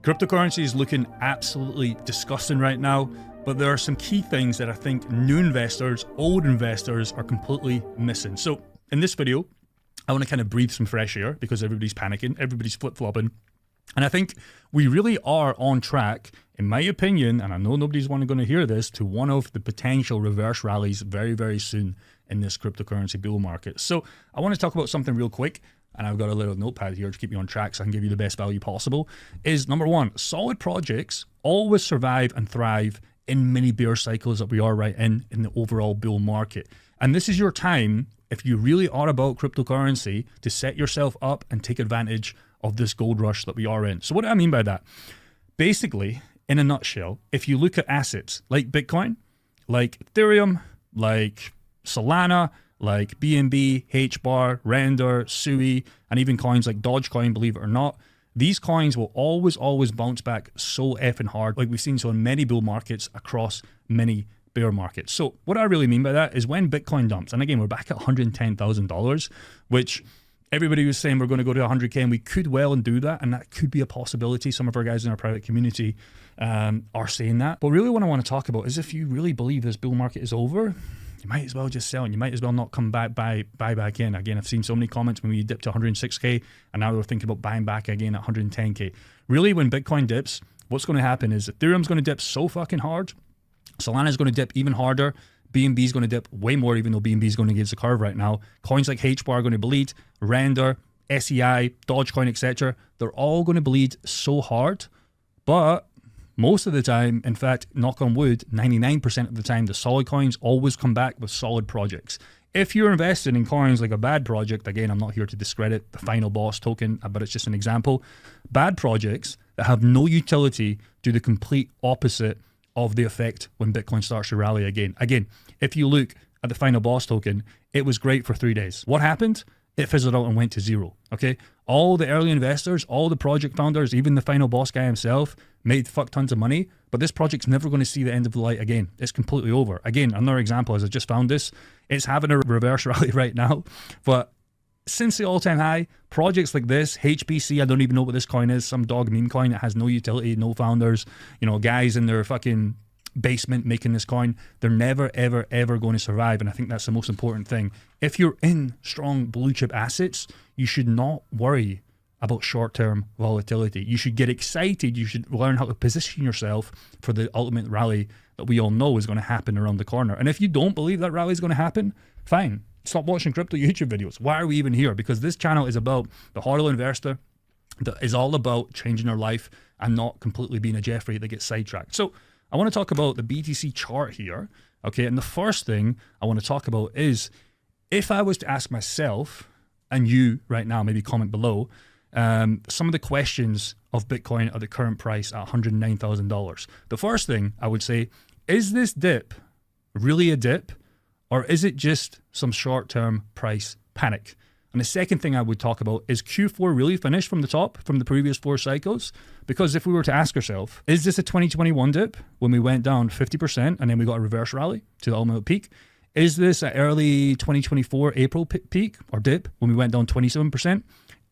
Cryptocurrency is looking absolutely disgusting right now, but there are some key things that I think new investors, old investors are completely missing. So in this video, I want to kind of breathe some fresh air because everybody's panicking, everybody's flip-flopping. And I think we really are on track, in my opinion, and I know nobody's going to hear this, to one of the potential reverse rallies very, very soon in this cryptocurrency bull market. So I want to talk about something real quick, and I've got a little notepad here to keep you on track so I can give you the best value possible, is number one, solid projects always survive and thrive in many bear cycles that we are right in the overall bull market. And this is your time, if you really are about cryptocurrency, to set yourself up and take advantage of this gold rush that we are in. So what do I mean by that? Basically, in a nutshell, if you look at assets like Bitcoin, like Ethereum, like Solana, like BNB, HBAR, Render, Sui, and even coins like Dogecoin, believe it or not, these coins will always bounce back so effing hard, like we've seen so in many bull markets across many bear markets. So what I really mean by that is when Bitcoin dumps, and again, we're back at $110,000, which everybody was saying we're going to go to 100K, and we could well and do that, and that could be a possibility. Some of our guys in our private community are saying that. But really what I want to talk about is if you really believe this bull market is over, you might as well just sell, and you might as well not come back, buy back in. Again, I've seen so many comments when we dipped to 106K, and now we're thinking about buying back again at 110K. Really, when Bitcoin dips, what's going to happen is Ethereum's going to dip so fucking hard, Solana's going to dip even harder, BNB is going to dip way more, even though BNB is going against the curve right now. Coins like HBAR are going to bleed, Render, SEI, Dogecoin, etc. They're all going to bleed so hard, but most of the time, in fact, knock on wood, 99% of the time, the solid coins always come back with solid projects. If you're invested in coins like a bad project, again, I'm not here to discredit the final boss token, but it's just an example. Bad projects that have no utility do the complete opposite of the effect when Bitcoin starts to rally again. Again, if you look at the final boss token, it was great for 3 days. What happened? It fizzled out and went to zero, okay? All the early investors, all the project founders, even the final boss guy himself, made fuck tons of money, but this project's never going to see the end of the light again. It's completely over. Again, another example is I just found this. It's having a reverse rally right now, but since the all-time high, projects like this, HPC, I don't even know what this coin is, some dog meme coin that has no utility, no founders, you know, guys in their fucking basement making this coin, they're never, ever going to survive. And I think that's the most important thing. If you're in strong blue chip assets, you should not worry about short-term volatility. You should get excited. You should learn how to position yourself for the ultimate rally that we all know is going to happen around the corner. And if you don't believe that rally is going to happen, fine. Stop watching crypto YouTube videos. Why are we even here? Because this channel is about the hodl investor that is all about changing their life and not completely being a Jeffrey that gets sidetracked. So I want to talk about the BTC chart here. Okay, and the first thing I want to talk about is if I was to ask myself, and you right now, maybe comment below, some of the questions of Bitcoin at the current price at $109,000. The first thing I would say, is this dip really a dip, or is it just some short-term price panic? And the second thing I would talk about is Q4 really finished from the top from the previous 4 cycles? Because if we were to ask ourselves, is this a 2021 dip when we went down 50% and then we got a reverse rally to the ultimate peak? Is this an early 2024 April peak or dip when we went down 27%?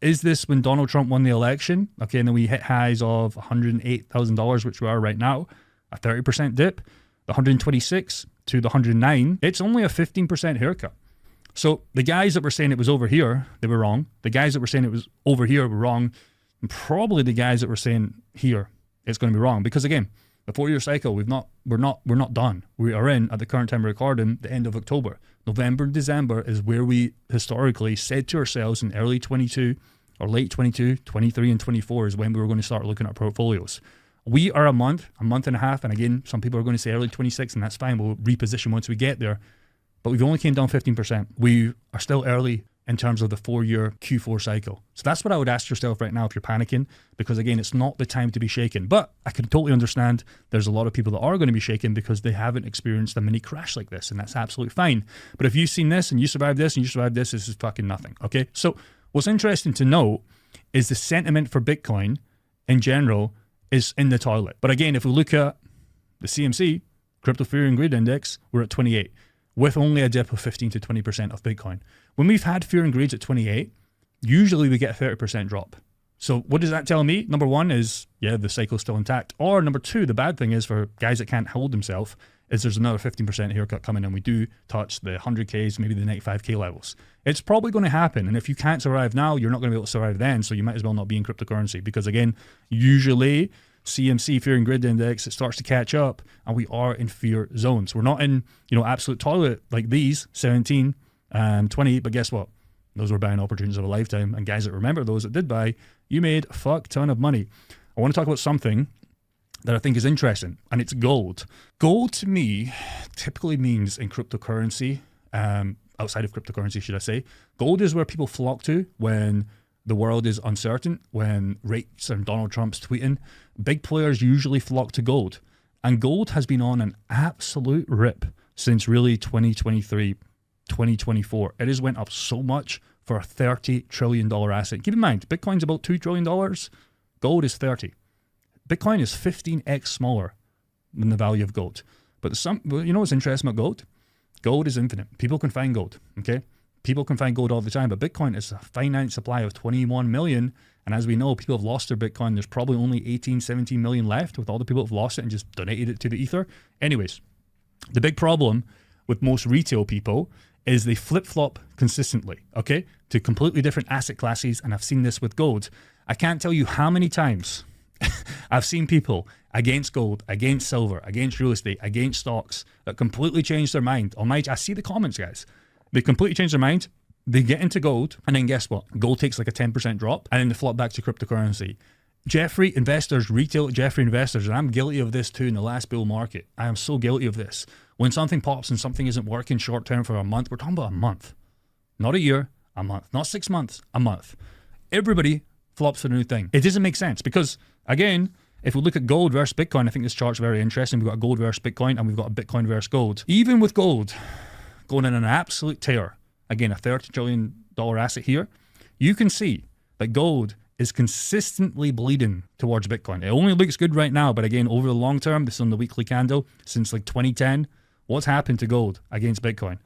Is this when Donald Trump won the election? Okay, and then we hit highs of $108,000, which we are right now, a 30% dip. The 126 to the 109, it's only a 15% haircut. So the guys that were saying it was over here, they were wrong. The guys that were saying it was over here were wrong. And probably the guys that were saying here, it's going to be wrong. Because again, the 4-year cycle, we're not done. We are in, at the current time of recording, the end of October. November and December is where we historically said to ourselves in early 22 or late 22, 23 and 24 is when we were going to start looking at portfolios. We are a month and a half, and again, some people are going to say early 26, and that's fine. We'll reposition once we get there. But we've only came down 15%. We are still early in terms of the 4-year Q4 cycle. So that's what I would ask yourself right now if you're panicking, because again, it's not the time to be shaken. But I can totally understand there's a lot of people that are going to be shaken because they haven't experienced a mini crash like this, and that's absolutely fine. But if you've seen this and you survived this and you survived this is fucking nothing, okay? So what's interesting to note is the sentiment for Bitcoin in general is in the toilet. But again, if we look at the CMC, Crypto Fear and Greed Index, we're at 28, with only a dip of 15 to 20% of Bitcoin. When we've had fear and greed at 28, usually we get a 30% drop. So what does that tell me? Number one is, yeah, the cycle's still intact. Or number two, the bad thing is for guys that can't hold themselves, is there's another 15% haircut coming and we do touch the 100Ks, maybe the 95K levels. It's probably going to happen. And if you can't survive now, you're not going to be able to survive then. So you might as well not be in cryptocurrency, because again, usually CMC, fear and grid index, it starts to catch up and we are in fear zones. We're not in, absolute toilet like these 17 and 20, but guess what? Those were buying opportunities of a lifetime. And guys that remember those that did buy, you made a fuck ton of money. I want to talk about something that I think is interesting, and it's gold. Gold to me typically means in cryptocurrency, outside of cryptocurrency, should I say, gold is where people flock to when the world is uncertain, when rates and Donald Trump's tweeting. Big players usually flock to gold. And gold has been on an absolute rip since really 2023, 2024. It has went up so much for a $30 trillion asset. Keep in mind, Bitcoin's about $2 trillion. Gold is 30. Bitcoin is 15x smaller than the value of gold. But you know what's interesting about gold? Gold is infinite. People can find gold, okay? People can find gold all the time, but Bitcoin is a finite supply of 21 million. And as we know, people have lost their Bitcoin. There's probably only 18, 17 million left with all the people who have lost it and just donated it to the ether. Anyways, the big problem with most retail people is they flip-flop consistently, okay, to completely different asset classes. And I've seen this with gold. I can't tell you how many times I've seen people against gold, against silver, against real estate, against stocks that completely change their mind. I see the comments, guys. They completely change their mind. They get into gold, and then guess what? Gold takes like a 10% drop, and then they flop back to cryptocurrency. Retail Jeffrey investors, and I'm guilty of this too in the last bull market. I am so guilty of this. When something pops and something isn't working short term for a month, we're talking about a month. Not a year, a month. Not 6 months, a month. Everybody flops for the new thing. It doesn't make sense because, again, if we look at gold versus Bitcoin, I think this chart's very interesting. We've got a gold versus Bitcoin, and we've got a Bitcoin versus gold. Even with gold going in an absolute tear, again, a $30 trillion asset here, you can see that gold is consistently bleeding towards Bitcoin. It only looks good right now, but again, over the long term, this is on the weekly candle, since like 2010, what's happened to gold against Bitcoin?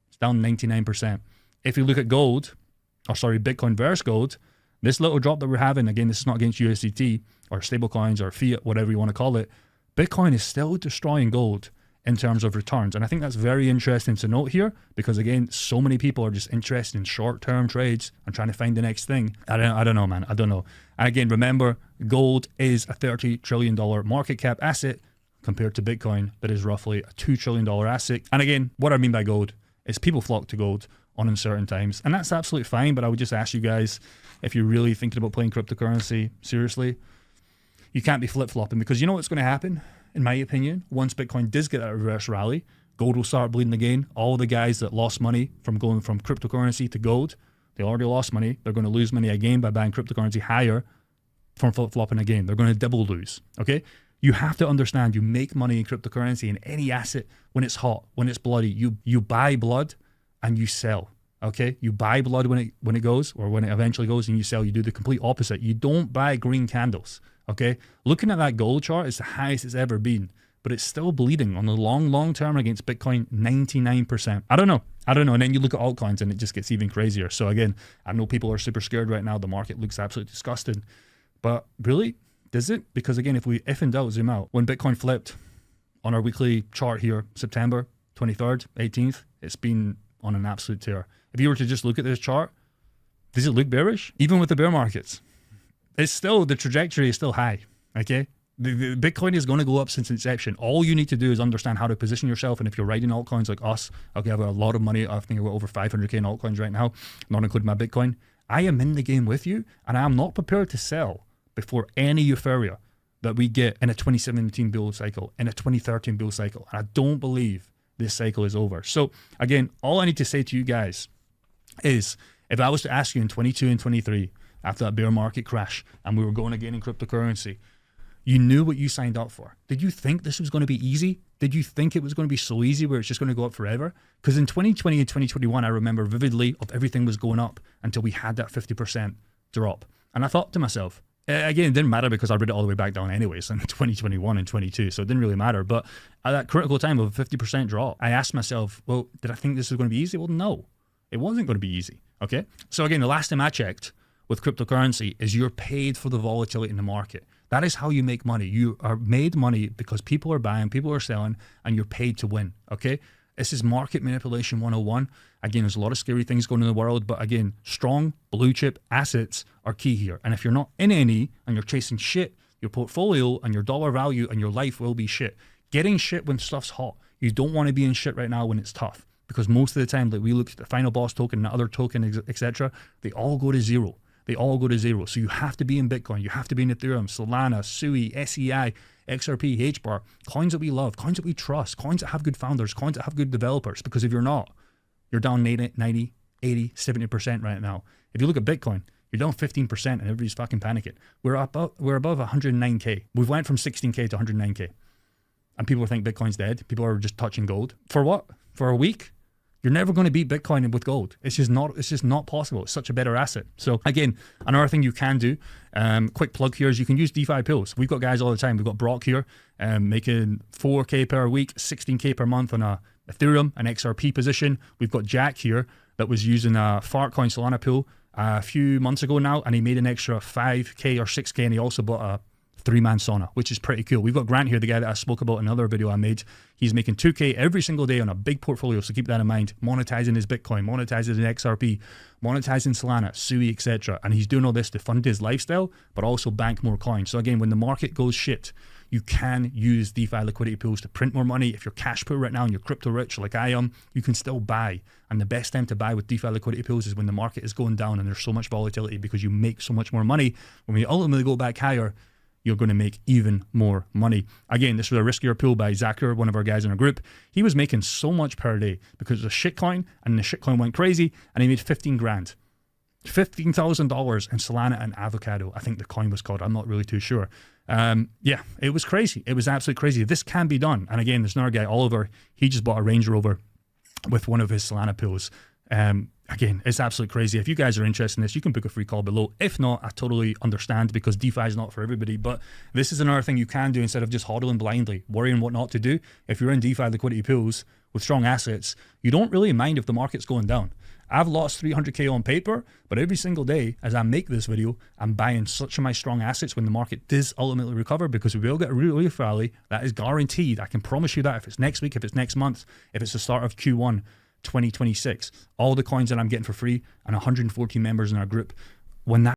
It's down 99%. If you look at Bitcoin versus gold, this little drop that we're having, again, this is not against USDT or stablecoins or fiat, whatever you want to call it, Bitcoin is still destroying gold in terms of returns. And I think that's very interesting to note here because, again, so many people are just interested in short-term trades and trying to find the next thing. I don't know, man. I don't know. And again, remember, gold is a $30 trillion market cap asset compared to Bitcoin that is roughly a $2 trillion asset. And again, what I mean by gold is people flock to gold on uncertain times. And that's absolutely fine, but I would just ask you guys, if you're really thinking about playing cryptocurrency seriously, you can't be flip-flopping because you know what's going to happen, in my opinion, once Bitcoin does get a reverse rally, gold will start bleeding again. All the guys that lost money from going from cryptocurrency to gold, they already lost money. They're going to lose money again by buying cryptocurrency higher from flip-flopping again. They're going to double lose, okay? You have to understand you make money in cryptocurrency in any asset when it's hot, when it's bloody. You buy blood and you sell. Okay, you buy blood when it goes, or when it eventually goes, and you sell. You do the complete opposite. You don't buy green candles. Okay, looking at that gold chart, it's the highest it's ever been, but it's still bleeding on the long term against Bitcoin, 99%. I don't know. And then you look at altcoins, and it just gets even crazier. So again, I know people are super scared right now. The market looks absolutely disgusting, but really, does it? Because again, if in doubt, zoom out. When Bitcoin flipped on our weekly chart here, September 23rd, 18th, it's been on an absolute tear. If you were to just look at this chart, does it look bearish? Even with the bear markets, the trajectory is still high, okay? The Bitcoin is going to go up since inception. All you need to do is understand how to position yourself. And if you're riding altcoins like us, okay, I've got a lot of money. I think I've got over 500K in altcoins right now, not including my Bitcoin. I am in the game with you, and I am not prepared to sell before any euphoria that we get in a 2017 bull cycle, in a 2013 bull cycle. And I don't believe this cycle is over. So again, all I need to say to you guys is, if I was to ask you in 22 and 23, after that bear market crash, and we were going again in cryptocurrency, you knew what you signed up for. Did you think this was going to be easy? Did you think it was going to be so easy where it's just going to go up forever? Because in 2020 and 2021, I remember vividly of everything was going up until we had that 50% drop. And I thought to myself, again, it didn't matter because I read it all the way back down anyways in 2021 and 22, so it didn't really matter. But at that critical time of a 50% drop, I asked myself, well, did I think this was going to be easy? Well, no, it wasn't going to be easy, okay? So again, the last time I checked, with cryptocurrency is you're paid for the volatility in the market. That is how you make money. You are made money because people are buying, people are selling, and you're paid to win, okay? This is market manipulation 101. Again, there's a lot of scary things going on in the world, but again, strong blue chip assets are key here. And if you're not in any and you're chasing shit, your portfolio and your dollar value and your life will be shit. Getting shit when stuff's hot. You don't want to be in shit right now when it's tough, because most of the time that we look at the final boss token and the other token, etc., they all go to zero. They all go to zero. So you have to be in Bitcoin. You have to be in Ethereum, Solana, Sui, SEI, XRP, HBAR, coins that we love, coins that we trust, coins that have good founders, coins that have good developers. Because if you're not, you're down 90, 80, 70% right now. If you look at Bitcoin, you're down 15% and everybody's fucking panicking. We're above 109K. We've went from 16K to 109K. And people think Bitcoin's dead. People are just touching gold. For what? For a week? You're never going to beat Bitcoin with gold. It's just not possible. It's such a better asset. So again, another thing you can do, quick plug here, is you can use DeFi pools. We've got guys all the time. We've got Brock here making 4K per week, 16K per month on a Ethereum, an XRP position. We've got Jack here that was using a Fartcoin Solana pool a few months ago now, and he made an extra 5K or 6K, and he also bought a 3-man sauna, which is pretty cool. We've got Grant here, the guy that I spoke about in another video I made. He's making 2K every single day on a big portfolio, so keep that in mind. Monetizing his Bitcoin, monetizing his XRP, monetizing Solana, Sui, etc. And he's doing all this to fund his lifestyle, but also bank more coins. So again, when the market goes shit, you can use DeFi liquidity pools to print more money. If you're cash poor right now and you're crypto rich like I am, you can still buy. And the best time to buy with DeFi liquidity pools is when the market is going down and there's so much volatility, because you make so much more money. When we ultimately go back higher, you're going to make even more money. Again, this was a riskier pool by Zachar, one of our guys in our group. He was making so much per day because it was a shitcoin, and the shitcoin went crazy, and he made 15 grand. $15,000 in Solana and Avocado, I think the coin was called. I'm not really too sure. Yeah, it was crazy. It was absolutely crazy. This can be done. And again, there's another guy, Oliver. He just bought a Range Rover with one of his Solana pools. Again, it's absolutely crazy. If you guys are interested in this, you can book a free call below. If not, I totally understand, because DeFi is not for everybody. But this is another thing you can do instead of just hodling blindly, worrying what not to do. If you're in DeFi liquidity pools with strong assets, you don't really mind if the market's going down. I've lost 300K on paper, but every single day as I make this video, I'm buying such of my strong assets when the market does ultimately recover, because we will get a relief rally. That is guaranteed. I can promise you that. If it's next week, if it's next month, if it's the start of Q1 2026, all the coins that I'm getting for free and 114 members in our group, when that